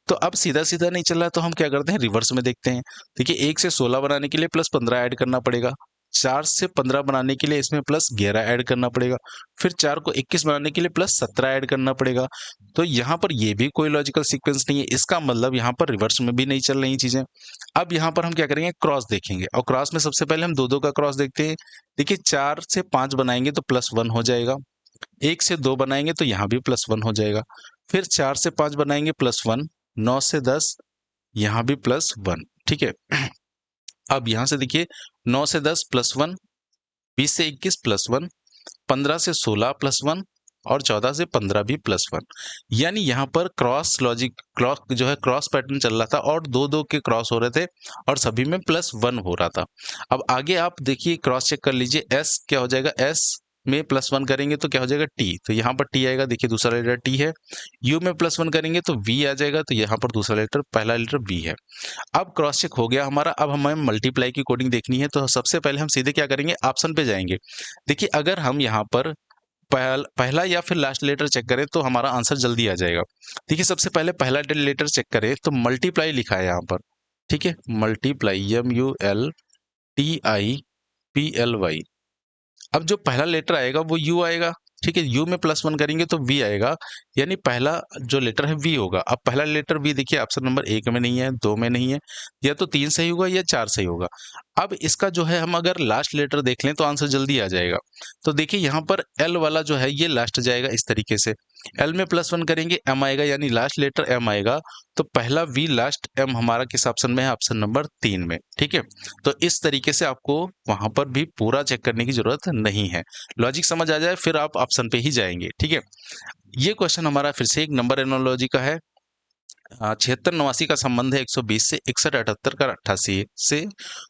तो अब सीधा सीधा नहीं चल रहा है तो हम क्या करते हैं, रिवर्स में देखते हैं। देखिए 1 से 16 बनाने के लिए +15 ऐड करना पड़ेगा, 4 से 15 बनाने के लिए इसमें +11 ऐड करना पड़ेगा, फिर 4 को 21 बनाने के लिए +17 ऐड करना पड़ेगा। तो यहाँ पर ये भी कोई लॉजिकल सीक्वेंस नहीं है, इसका मतलब यहाँ पर रिवर्स में भी नहीं चल रही चीजें। अब यहाँ पर हम क्या करेंगे, क्रॉस देखेंगे और क्रॉस में सबसे पहले हम दो का क्रॉस देखते हैं। देखिए 4 से 5 बनाएंगे तो +1 हो जाएगा, 1 से 2 बनाएंगे तो यहाँ भी +1 हो जाएगा, फिर 4 से 5 बनाएंगे +1, 9 से 10 यहाँ भी +1, ठीक है। अब यहाँ से देखिए 9 से 10 +1, 20 से 21 +1, 15 से 16 +1 और 14 से 15 भी +1। यानी यहाँ पर क्रॉस लॉजिक क्रॉस जो है क्रॉस पैटर्न चल रहा था और दो दो के क्रॉस हो रहे थे और सभी में +1 हो रहा था। अब आगे आप देखिए क्रॉस चेक कर लीजिए, एस क्या हो जाएगा, एस में +1 करेंगे तो क्या हो जाएगा टी, तो यहाँ पर टी आएगा, देखिए दूसरा लेटर टी है। यू में +1 करेंगे तो वी आ जाएगा, तो यहाँ पर दूसरा लेटर पहला लेटर वी है। अब क्रॉस चेक हो गया हमारा। अब हमें मल्टीप्लाई की कोडिंग देखनी है, तो सबसे पहले हम सीधे क्या करेंगे, ऑप्शन पे जाएंगे। देखिए अगर हम यहाँ पर पहला या फिर लास्ट लेटर चेक करें तो हमारा आंसर जल्दी आ जाएगा। देखिए सबसे पहले पहला लेटर चेक करें तो मल्टीप्लाई लिखा है यहाँ पर, ठीक है, मल्टीप्लाई MULTIPLY। अब जो पहला लेटर आएगा वो यू आएगा, ठीक है, यू में +1 करेंगे तो वी आएगा, यानी पहला जो लेटर है वी होगा। अब पहला लेटर वी देखिए ऑप्शन नंबर 1 में नहीं है, 2 में नहीं है, या तो 3 सही होगा या 4 सही होगा। अब इसका जो है हम अगर लास्ट लेटर देख लें तो आंसर जल्दी आ जाएगा। तो देखिए यहाँ पर एल वाला जो है ये लास्ट जाएगा इस तरीके से, एल में +1 करेंगे एम आएगा, यानी लास्ट लेटर एम आएगा। तो पहला वी लास्ट एम हमारा किस ऑप्शन में है, ऑप्शन नंबर 3 में, ठीक है। तो इस तरीके से आपको वहां पर भी पूरा चेक करने की जरूरत नहीं है, लॉजिक समझ आ जाए फिर आप ऑप्शन पे ही जाएंगे, ठीक है। ये क्वेश्चन हमारा फिर से एक नंबर एनोलॉजी का है। 76 89 का संबंध है 120 से, 61 78 का 88 से।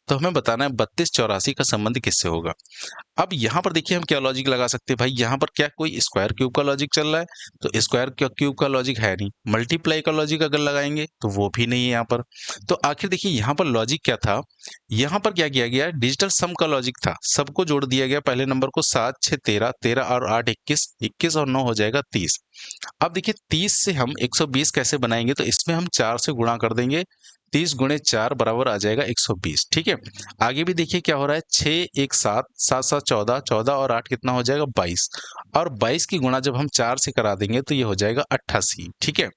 तो हमें बताना है 32 84 का संबंध किससे होगा। अब यहाँ पर देखिए हम क्या लॉजिक लगा सकते हैं भाई, यहाँ पर क्या कोई स्क्वायर क्यूब का लॉजिक चल रहा है, तो स्क्वायर क्यूब का लॉजिक है नहीं। मल्टीप्लाई का लॉजिक अगर लगाएंगे तो वो भी नहीं है यहाँ पर। तो आखिर देखिए यहाँ पर लॉजिक क्या था, यहाँ पर क्या किया गया, डिजिटल सम का लॉजिक था, सबको जोड़ दिया गया। पहले नंबर को 7 6 13, 13 और 8 21, 21 और 9 हो जाएगा 30। अब देखिए 30 से हम 120 कैसे बनाएंगे, तो इसमें हम 4 से गुणा कर देंगे, 30 गुणे 4 बराबर आ जाएगा 120। ठीक है, आगे भी देखिए क्या हो रहा है, 6 1 7 7 7 14, 14 और 8 कितना हो जाएगा 22, और 22 की गुणा जब हम 4 से करा देंगे तो ये हो जाएगा 88। ठीक है,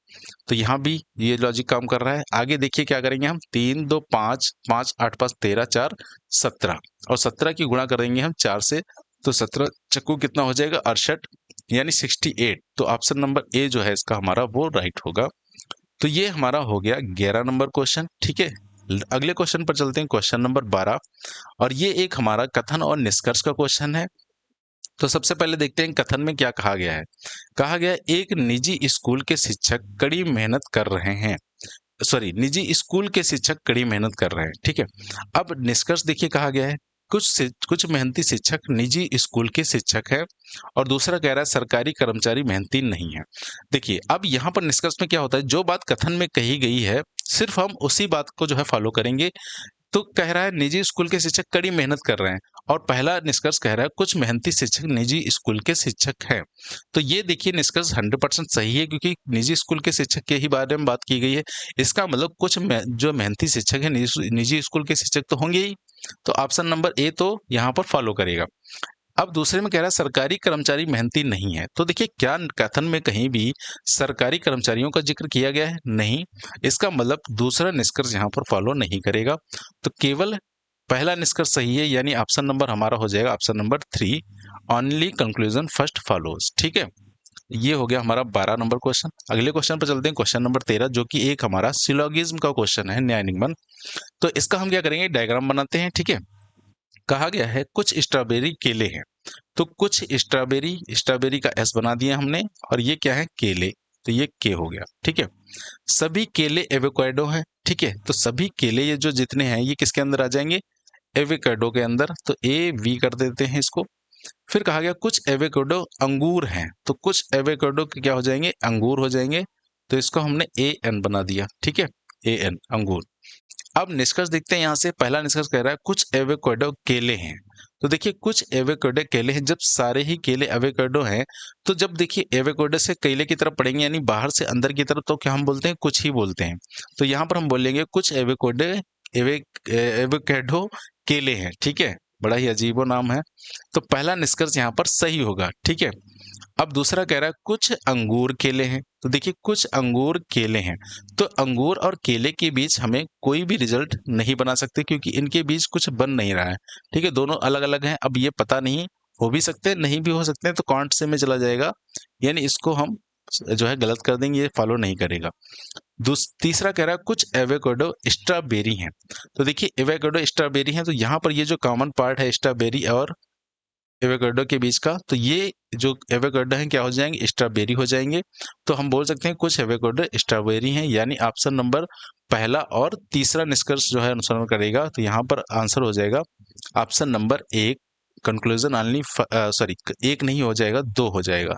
तो यहाँ भी ये लॉजिक काम कर रहा है। आगे देखिए क्या करेंगे हम, 3 2 5 5 8 5 13 4 17, और 17 की गुणा करेंगे हम 4 से, तो 17 चक्कू कितना हो जाएगा 68, यानी 68। तो ऑप्शन नंबर ए जो है इसका हमारा वो राइट होगा। तो ये हमारा हो गया 11 नंबर क्वेश्चन। ठीक है, अगले क्वेश्चन पर चलते हैं, क्वेश्चन नंबर 12, और ये एक हमारा कथन और निष्कर्ष का क्वेश्चन है। तो सबसे पहले देखते हैं कथन में क्या कहा गया है। कहा गया है, एक निजी स्कूल के शिक्षक कड़ी मेहनत कर रहे हैं, सॉरी, निजी स्कूल के शिक्षक कड़ी मेहनत कर रहे हैं। ठीक है, अब निष्कर्ष देखिए कहा गया है, कुछ मेहनती शिक्षक निजी स्कूल के शिक्षक हैं, और दूसरा कह रहा है सरकारी कर्मचारी मेहनती नहीं है। देखिए अब यहाँ पर निष्कर्ष में क्या होता है, जो बात कथन में कही गई है सिर्फ हम उसी बात को जो है फॉलो करेंगे। तो कह रहा है निजी स्कूल के शिक्षक कड़ी मेहनत कर रहे हैं, और पहला निष्कर्ष कह रहा है कुछ मेहनती शिक्षक निजी स्कूल के शिक्षक हैं। तो ये देखिए निष्कर्ष 100% सही है, क्योंकि निजी स्कूल के शिक्षक के ही बारे में बात की गई है। इसका मतलब जो मेहनती शिक्षक है निजी स्कूल के शिक्षक तो होंगे ही। तो ऑप्शन नंबर ए तो यहाँ पर फॉलो करेगा। अब दूसरे में कह रहा है सरकारी कर्मचारी मेहनती नहीं है। तो देखिए क्या कथन में कहीं भी सरकारी कर्मचारियों का जिक्र किया गया है? नहीं। इसका मतलब दूसरा निष्कर्ष यहाँ पर फॉलो नहीं करेगा। तो केवल पहला निष्कर्ष सही है, यानी ऑप्शन नंबर हमारा हो जाएगा option number 3, only conclusion first follows. ठीक है, ये हो गया हमारा 12 नंबर क्वेश्चन। अगले क्वेश्चन पर चलते हैं, क्वेश्चन नंबर 13, जो कि एक हमारा सिलोगिज्म का क्वेश्चन है, न्याय निगमन। तो इसका हम क्या करेंगे, डायग्राम बनाते हैं। ठीक है, कहा गया है कुछ स्ट्रॉबेरी केले हैं। तो कुछ स्ट्रॉबेरी का एस बना दिया हमने, और ये क्या है केले, तो ये के हो गया। ठीक है, सभी केले एवोकाडो हैं। ठीक है, तो सभी केले ये जो जितने हैं ये किसके अंदर आ जाएंगे, एवोकाडो के अंदर। तो ए वी कर देते हैं इसको। फिर कहा गया कुछ एवोकाडो अंगूर हैं, तो कुछ एवोकाडो के क्या हो जाएंगे, अंगूर हो जाएंगे। तो इसको हमने ए एन बना दिया। ठीक है, ए एन अंगूर। अब निष्कर्ष देखते हैं, यहाँ से पहला निष्कर्ष कह रहा है कुछ एवोकाडो केले हैं। तो देखिए कुछ एवोकाडो केले हैं, जब सारे ही केले एवोकाडो हैं, तो जब देखिए एवोकाडो से केले की तरफ पढ़ेंगे, यानी बाहर से अंदर की तरफ, तो क्या हम बोलते हैं, कुछ ही बोलते हैं। तो यहाँ पर हम बोलेंगे कुछ एवोकाडो केले हैं। ठीक है, बड़ा ही अजीबो नाम है। तो पहला निष्कर्ष यहाँ पर सही होगा। ठीक है, अब दूसरा कह रहा है कुछ अंगूर केले हैं। तो देखिए कुछ अंगूर केले हैं, तो अंगूर और केले के बीच हमें कोई भी रिजल्ट नहीं बना सकते, क्योंकि इनके बीच कुछ बन नहीं रहा है। ठीक है, दोनों अलग अलग हैं। अब ये पता नहीं, हो भी सकते हैं नहीं भी हो सकते हैं, तो कॉन्ट से में चला जाएगा, यानी इसको हम जो है गलत कर देंगे, ये फॉलो नहीं करेगा। तीसरा कह रहा है कुछ एवोकाडो स्ट्रॉबेरी हैं। तो देखिए एवोकाडो स्ट्रॉबेरी हैं, तो यहाँ पर ये जो कॉमन पार्ट है स्ट्रॉबेरी और एवोकाडो के बीच का, तो ये जो एवोकाडो हैं क्या हो जाएंगे, स्ट्रॉबेरी हो जाएंगे। तो हम बोल सकते हैं कुछ एवोकाडो स्ट्रॉबेरी हैं, यानी ऑप्शन नंबर पहला और तीसरा निष्कर्ष जो है अनुसरण करेगा। तो यहाँ पर आंसर हो जाएगा ऑप्शन नंबर एक, कंक्लूजन ओनली, सॉरी एक नहीं हो जाएगा, दो हो जाएगा।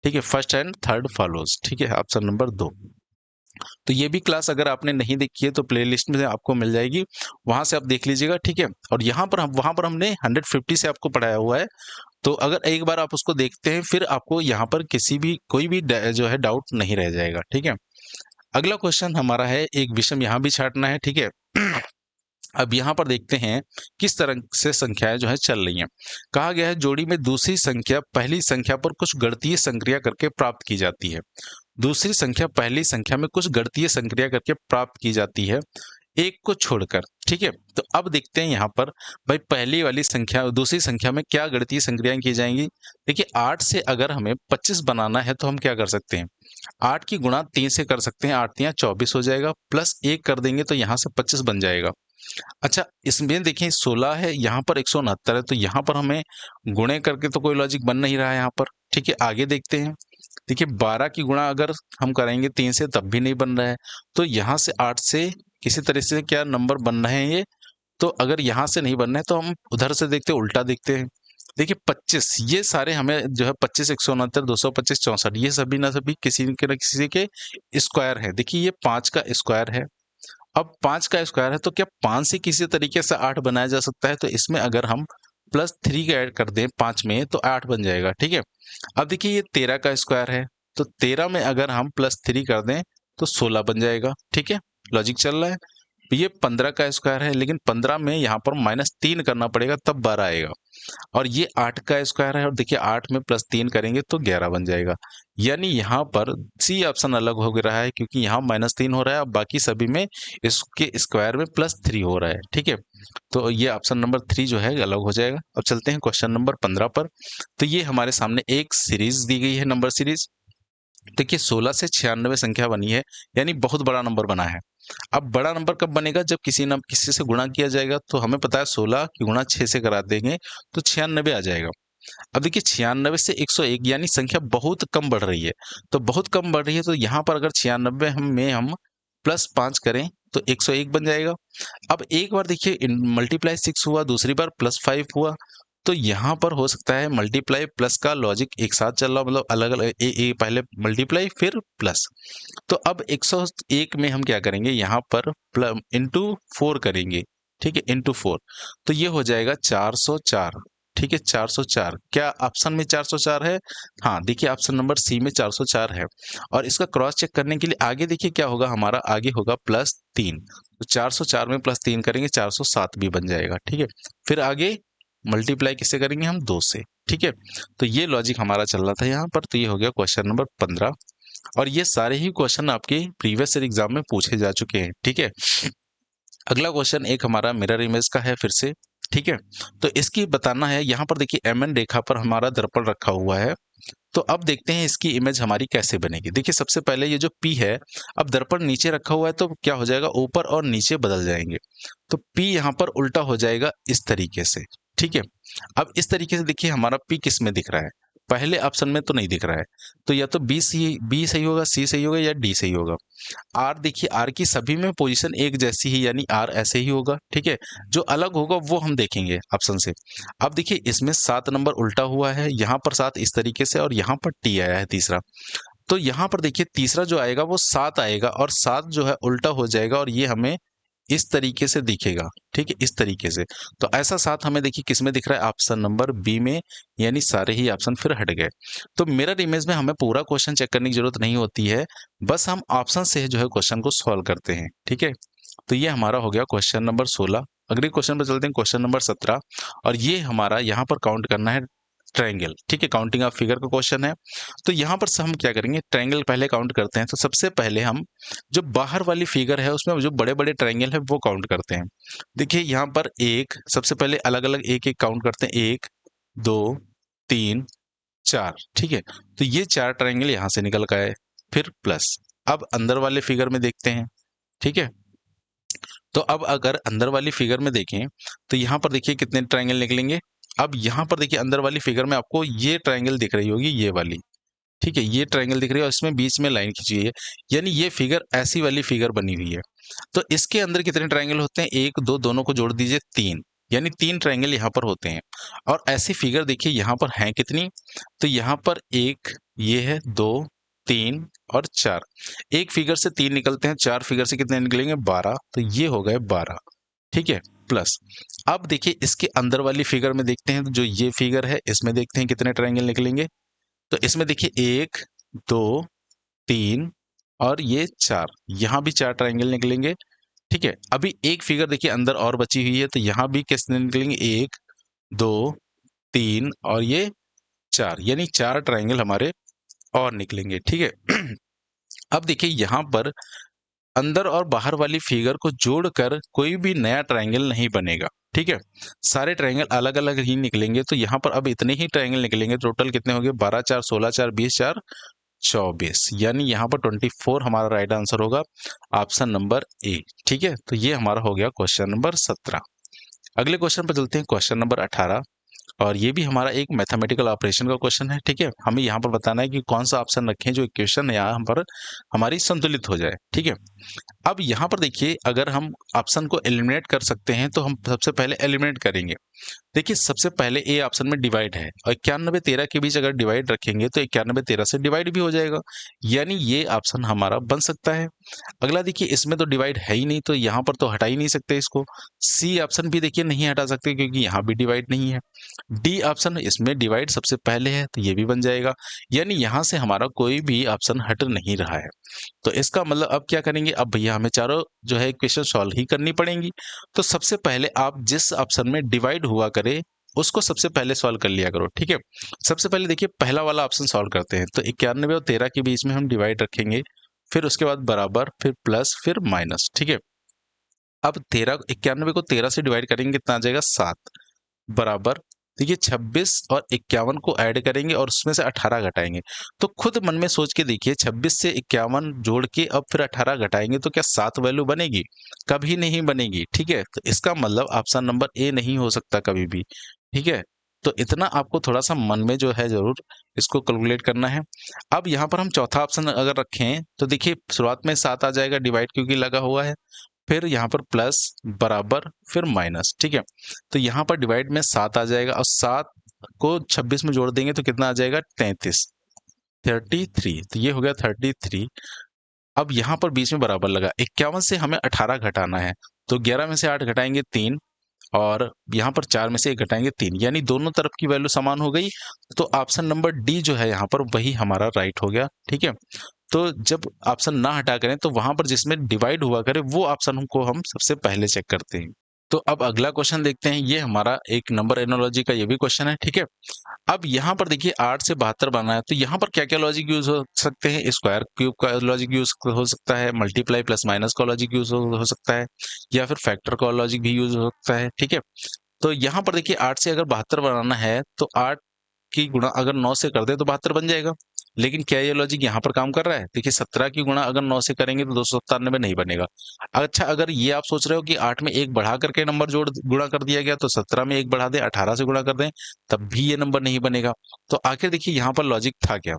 ठीक है, फर्स्ट एंड थर्ड फॉलोज। ठीक है, ऑप्शन नंबर 2। तो ये भी क्लास अगर आपने नहीं देखी है तो प्लेलिस्ट में आपको मिल जाएगी, वहां से आप देख लीजिएगा। ठीक है, और यहाँ पर हम वहां पर हमने 150 से आपको पढ़ाया हुआ है। तो अगर एक बार आप उसको देखते हैं, फिर आपको यहाँ पर कोई भी जो है डाउट नहीं रह जाएगा। ठीक है, अगला क्वेश्चन हमारा है, एक विषम यहाँ भी छाटना है। ठीक है, अब यहाँ पर देखते हैं किस तरह से संख्याएं जो है चल रही हैं। कहा गया है जोड़ी में दूसरी संख्या पहली संख्या पर कुछ गणितीय संक्रिया करके प्राप्त की जाती है। दूसरी संख्या पहली संख्या में कुछ गणितीय संक्रिया करके प्राप्त की जाती है, एक को छोड़कर। ठीक है, तो अब देखते हैं यहाँ पर भाई पहली वाली संख्या दूसरी संख्या में क्या गणितीय संक्रियाएं की जाएंगी। देखिए 8 से अगर हमें 25 बनाना है तो हम क्या कर सकते हैं, 8 की गुणा 3 से कर सकते हैं, 8 3 24 हो जाएगा, प्लस 1 कर देंगे तो यहाँ से 25 बन जाएगा। अच्छा इसमें देखिए 16 है, यहाँ पर 169 है, तो यहाँ पर हमें गुणे करके तो कोई लॉजिक बन नहीं रहा है यहाँ पर। ठीक है, आगे देखते हैं। देखिए 12 की गुणा अगर हम करेंगे 3 से तब भी नहीं बन रहा है, तो यहाँ से 8 से किसी तरह से क्या नंबर बन रहे हैं ये। तो अगर यहाँ से नहीं बन रहे हैं तो हम उधर से देखते हैं, उल्टा देखते हैं। देखिए 25, ये सारे हमें जो है 25 169 225 64 ये सभी ना सभी किसी के न किसी के स्क्वायर है। देखिए ये 5 का स्क्वायर है। अब 5 का स्क्वायर है तो क्या 5 से किसी तरीके से 8 बनाया जा सकता है, तो इसमें अगर हम +3 का ऐड कर दें 5 में तो 8 बन जाएगा। ठीक है, अब देखिए ये 13 का स्क्वायर है, तो 13 में अगर हम +3 कर दें तो 16 बन जाएगा। ठीक है, लॉजिक चल रहा है। ये 15 का स्क्वायर है, लेकिन 15 में यहाँ पर -3 करना पड़ेगा तब 12 आएगा। और ये 8 का स्क्वायर है, और देखिए 8 में +3 करेंगे तो 11 बन जाएगा। यानी यहाँ पर सी ऑप्शन अलग हो रहा है, क्योंकि यहाँ -3 हो रहा है, अब बाकी सभी में इसके स्क्वायर में +3 हो रहा है। ठीक है, तो ये ऑप्शन नंबर 3 जो है अलग हो जाएगा। अब चलते हैं क्वेश्चन नंबर 15 पर। तो ये हमारे सामने एक सीरीज दी गई है, नंबर सीरीज। देखिए 16 से 96 संख्या बनी है, यानी बहुत बड़ा नंबर बना है। अब बड़ा नंबर कब बनेगा, जब किसी से गुणा किया जाएगा। तो हमें पता है 16 की गुणा 6 से करा देंगे तो 96 आ जाएगा। अब देखिए 96 से 101, यानी संख्या बहुत कम बढ़ रही है। तो बहुत कम बढ़ रही है, तो यहाँ पर अगर 96 में हम +5 करें तो 101 बन जाएगा। अब एक बार देखिए मल्टीप्लाई 6 हुआ, दूसरी बार +5 हुआ, तो यहाँ पर हो सकता है मल्टीप्लाई प्लस का लॉजिक एक साथ चल रहा, मतलब अलग अलग पहले मल्टीप्लाई फिर प्लस। तो अब 101 में हम क्या करेंगे, यहाँ पर इंटू 4 करेंगे। ठीक है, इंटू 4, तो ये हो जाएगा 404। ठीक है, 404। क्या ऑप्शन में 404 है? हाँ, देखिए ऑप्शन नंबर सी में 404 है। और इसका क्रॉस चेक करने के लिए आगे देखिए क्या होगा, हमारा आगे होगा +3। तो 404 में +3 करेंगे 407 भी बन जाएगा। ठीक है, फिर आगे मल्टीप्लाई किससे करेंगे हम, 2 से। ठीक है, तो ये लॉजिक हमारा चल रहा था यहाँ पर। तो ये हो गया क्वेश्चन नंबर 15। और ये सारे ही क्वेश्चन आपके प्रीवियस ईयर एग्जाम में पूछे जा चुके हैं। ठीक है, अगला क्वेश्चन एक हमारा मिरर इमेज का है फिर से। ठीक है, तो इसकी बताना है, यहाँ पर देखिए MN रेखा पर हमारा दर्पण रखा हुआ है। तो अब देखते हैं इसकी इमेज हमारी कैसे बनेगी। देखिए सबसे पहले ये जो P है, अब दर्पण नीचे रखा हुआ है तो क्या हो जाएगा, ऊपर और नीचे बदल जाएंगे। तो P यहाँ पर उल्टा हो जाएगा इस तरीके से। ठीक है, अब इस तरीके से देखिए हमारा P किस में दिख रहा है, पहले ऑप्शन में तो नहीं दिख रहा है। तो या तो बी सही होगा, सी सही होगा, या डी सही होगा। आर देखिए, आर की सभी में पोजीशन एक जैसी ही, यानी आर ऐसे ही होगा। ठीक है, जो अलग होगा वो हम देखेंगे ऑप्शन से। अब देखिए इसमें 7 नंबर उल्टा हुआ है, यहाँ पर 7 इस तरीके से, और यहाँ पर टी आया है तीसरा। तो यहाँ पर देखिए तीसरा जो आएगा वो 7 आएगा, और 7 जो है उल्टा हो जाएगा, और ये हमें इस तरीके से दिखेगा। ठीक है, इस तरीके से। तो ऐसा 7 हमें देखिए किस में दिख रहा है, ऑप्शन नंबर बी में, यानी सारे ही ऑप्शन फिर हट गए। तो मिरर इमेज में हमें पूरा क्वेश्चन चेक करने की जरूरत नहीं होती है, बस हम ऑप्शन से जो है क्वेश्चन को सॉल्व करते हैं। ठीक है, तो ये हमारा हो गया क्वेश्चन नंबर 16। अगले क्वेश्चन पर चलते हैं, क्वेश्चन नंबर 17। और ये हमारा यहाँ पर काउंट करना है ट्रायंगल। ठीक है, काउंटिंग ऑफ फिगर का क्वेश्चन है। तो यहाँ पर से हम क्या करेंगे, ट्रायंगल पहले काउंट करते हैं। तो सबसे पहले हम जो बाहर वाली फिगर है उसमें जो बड़े बड़े ट्रायंगल है वो काउंट करते हैं। देखिए यहाँ पर एक, सबसे पहले अलग अलग एक एक काउंट करते हैं, 1 2 3 4। ठीक है, तो ये 4 ट्रायंगल यहाँ से निकल के आए, फिर प्लस। अब अंदर वाले फिगर में देखते हैं। ठीक है, तो अब अगर अंदर वाली फिगर में देखें तो यहाँ पर देखिए कितने ट्रायंगल निकलेंगे। अब यहाँ पर देखिए अंदर वाली फिगर में आपको ये ट्रायंगल दिख रही होगी, ये वाली। ठीक है, ये ट्रायंगल दिख रही है और इसमें बीच में लाइन खींची हुई है, यानी ये फिगर ऐसी वाली फिगर बनी हुई है। तो इसके अंदर कितने ट्रायंगल होते हैं, 1 2, दोनों को जोड़ दीजिए 3, यानी 3 ट्रायंगल यहाँ पर होते हैं। और ऐसी फिगर देखिए यहाँ पर हैं कितनी, तो यहाँ पर 1, ये है 2 3 और 4। एक फिगर से 3 निकलते हैं, 4 फिगर से कितने निकलेंगे, 12। तो ये हो गए 12। ठीक है, प्लस। अब देखिए इसके अंदर वाली फिगर में देखते हैं, तो जो ये फिगर है इसमें देखते हैं कितने ट्रायंगल निकलेंगे। तो इसमें देखिए 1 2 3 और ये 4, यहाँ भी 4 ट्रायंगल निकलेंगे। ठीक है, अभी एक फिगर देखिए अंदर और बची हुई है, तो यहाँ भी कितने निकलेंगे, 1 2 3 और ये 4, यानी 4 ट्रायंगल हमारे और निकलेंगे। ठीक है, अब देखिए यहाँ पर अंदर और बाहर वाली फिगर को जोड़कर कोई भी नया ट्रायंगल नहीं बनेगा। ठीक है, सारे ट्रायंगल अलग अलग ही निकलेंगे। तो यहाँ पर अब इतने ही ट्रायंगल निकलेंगे, टोटल कितने हो गए, 12 4 16 4 20 4 24, यानी यहाँ पर 24 हमारा राइट आंसर होगा, ऑप्शन नंबर ए। ठीक है, तो ये हमारा हो गया क्वेश्चन नंबर 17। अगले क्वेश्चन पर चलते हैं, क्वेश्चन नंबर 18। और ये भी हमारा एक मैथमेटिकल ऑपरेशन का क्वेश्चन है। ठीक है, हमें यहाँ पर बताना है कि कौन सा ऑप्शन रखें जो इक्वेशन यहाँ पर हमारी संतुलित हो जाए। ठीक है, अब यहाँ पर देखिए अगर हम ऑप्शन को एलिमिनेट कर सकते हैं तो हम सबसे पहले एलिमिनेट करेंगे। देखिए सबसे पहले ए ऑप्शन में डिवाइड है, और 91 13 के बीच अगर डिवाइड रखेंगे तो 91 13 से डिवाइड भी हो जाएगा, यानी ये ऑप्शन हमारा बन सकता है। अगला देखिए इसमें तो डिवाइड है ही नहीं, तो यहाँ पर तो हटा ही नहीं सकते इसको। सी ऑप्शन भी देखिए नहीं हटा सकते क्योंकि यहाँ भी डिवाइड नहीं है। डी ऑप्शन इसमें डिवाइड सबसे पहले है तो ये भी बन जाएगा, यानी यहाँ से हमारा कोई भी ऑप्शन हट नहीं रहा है। तो इसका मतलब अब क्या करेंगे, अब भैया हमें चारों जो है इक्वेशन सॉल्व ही करनी पड़ेंगी। तो सबसे पहले आप जिस ऑप्शन में डिवाइड हुआ करे उसको सबसे पहले सॉल्व कर लिया करो, ठीक है। सबसे पहले देखिए पहला वाला ऑप्शन सॉल्व करते हैं। तो 91 और 13 के बीच में हम डिवाइड रखेंगे, फिर उसके बाद बराबर, फिर प्लस, फिर माइनस, ठीक है। अब 91 को 13 से डिवाइड करेंगे, कितना आ जाएगा 7, बराबर। देखिए 26 और 51 को ऐड करेंगे और उसमें से 18 घटाएंगे। तो खुद मन में सोच के देखिए, 26 से 51 जोड़ के अब फिर 18 घटाएंगे तो क्या 7 वैल्यू बनेगी? कभी नहीं बनेगी, ठीक है। तो इसका मतलब ऑप्शन नंबर ए नहीं हो सकता कभी भी, ठीक है। तो इतना आपको थोड़ा सा मन में जो है जरूर इसको कैलकुलेट करना है। अब यहाँ पर हम चौथा ऑप्शन अगर रखें तो देखिए शुरुआत में 7 आ जाएगा डिवाइड क्योंकि लगा हुआ है, फिर यहाँ पर प्लस, बराबर, फिर माइनस, ठीक है। तो यहाँ पर डिवाइड में 7 आ जाएगा और 7 को 26 में जोड़ देंगे तो कितना आ जाएगा 33, 33। तो ये हो गया 33। अब यहाँ पर बीच में बराबर लगा, 51 से हमें 18 घटाना है। तो 11 में से 8 घटाएंगे 3, और यहाँ पर 4 में से 1 घटाएंगे 3, यानी दोनों तरफ की वैल्यू समान हो गई। तो ऑप्शन नंबर डी जो है यहाँ पर वही हमारा राइट हो गया, ठीक है। तो जब ऑप्शन ना हटा करें तो वहां पर जिसमें डिवाइड हुआ करे वो ऑप्शन को हम सबसे पहले चेक करते हैं। तो अब अगला क्वेश्चन देखते हैं, ये हमारा एक नंबर एनोलॉजी का ये भी क्वेश्चन है, ठीक है। अब यहाँ पर देखिए 8 से 72 बनाना है, तो यहाँ पर क्या क्या लॉजिक यूज हो सकते हैं? स्क्वायर क्यूब का लॉजिक यूज हो सकता है, मल्टीप्लाई प्लस माइनस का लॉजिक यूज हो सकता है, या फिर फैक्टर का लॉजिक भी यूज हो सकता है, ठीक है। तो यहाँ पर देखिए 8 से अगर 72 बनाना है तो 8 की गुणा अगर 9 से कर दे तो 72 बन जाएगा। लेकिन क्या ये लॉजिक यहाँ पर काम कर रहा है? देखिए 17 की गुणा अगर 9 से करेंगे तो 297 नहीं बनेगा। अच्छा, अगर ये आप सोच रहे हो कि 8 में 1 बढ़ा करके नंबर जोड़ गुणा कर दिया गया तो 17 में 1 बढ़ा दें, 18 से गुणा कर दें, तब भी ये नंबर नहीं बनेगा। तो आखिर देखिए यहाँ पर लॉजिक था क्या?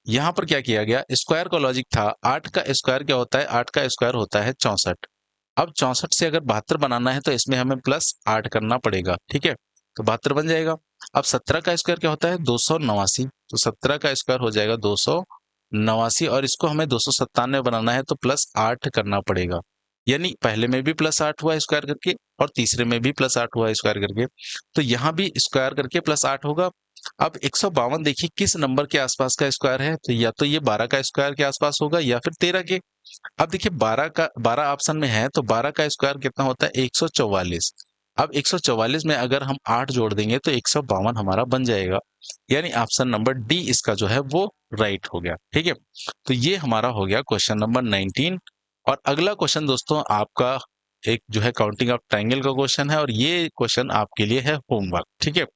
यहाँ पर क्या किया गया, स्क्वायर का लॉजिक था। 8 का स्क्वायर क्या होता है? 8 का स्क्वायर होता है 64। अब 64 से अगर 72 बनाना है तो इसमें हमें प्लस 8 करना पड़ेगा, ठीक है। तो 72 बन जाएगा। अब 17 का स्क्वायर क्या होता है? 289। तो 17 का स्क्वायर हो जाएगा 289, और इसको हमें 297 बनाना है तो प्लस 8 करना पड़ेगा। यानी पहले में भी प्लस 8 हुआ स्क्वायर करके और तीसरे में भी प्लस 8 हुआ स्क्वायर करके, तो यहाँ भी स्क्वायर करके प्लस 8 होगा। अब 152 देखिए किस नंबर के आसपास का स्क्वायर है? तो या तो ये 12 का स्क्वायर के आसपास होगा या फिर 13 के। अब देखिए 12 ऑप्शन में है तो 12 का स्क्वायर कितना होता है? 144। अब 144 में अगर हम 8 जोड़ देंगे तो 152 हमारा बन जाएगा, यानी ऑप्शन नंबर डी इसका जो है वो राइट हो गया, ठीक है। तो ये हमारा हो गया क्वेश्चन नंबर 19। और अगला क्वेश्चन दोस्तों आपका एक जो है काउंटिंग ऑफ ट्रायंगल का क्वेश्चन है, और ये क्वेश्चन आपके लिए है होमवर्क, ठीक है।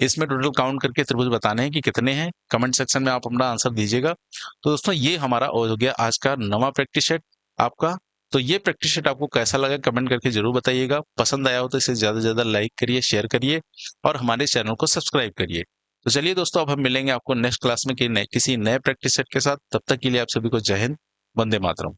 इसमें टोटल काउंट करके त्रिभुज बताने हैं कि कितने हैं। कमेंट सेक्शन में आप अपना आंसर दीजिएगा। तो दोस्तों ये हमारा हो गया आज का नवा प्रैक्टिस सेट आपका। तो ये प्रैक्टिस सेट आपको कैसा लगा कमेंट करके जरूर बताइएगा। पसंद आया हो तो इसे ज्यादा से ज्यादा लाइक करिए, शेयर करिए और हमारे चैनल को सब्सक्राइब करिए। तो चलिए दोस्तों, अब हम मिलेंगे आपको नेक्स्ट क्लास में किसी नए प्रैक्टिस सेट के साथ। तब तक के लिए आप सभी को जय हिंद, वंदे मातरम।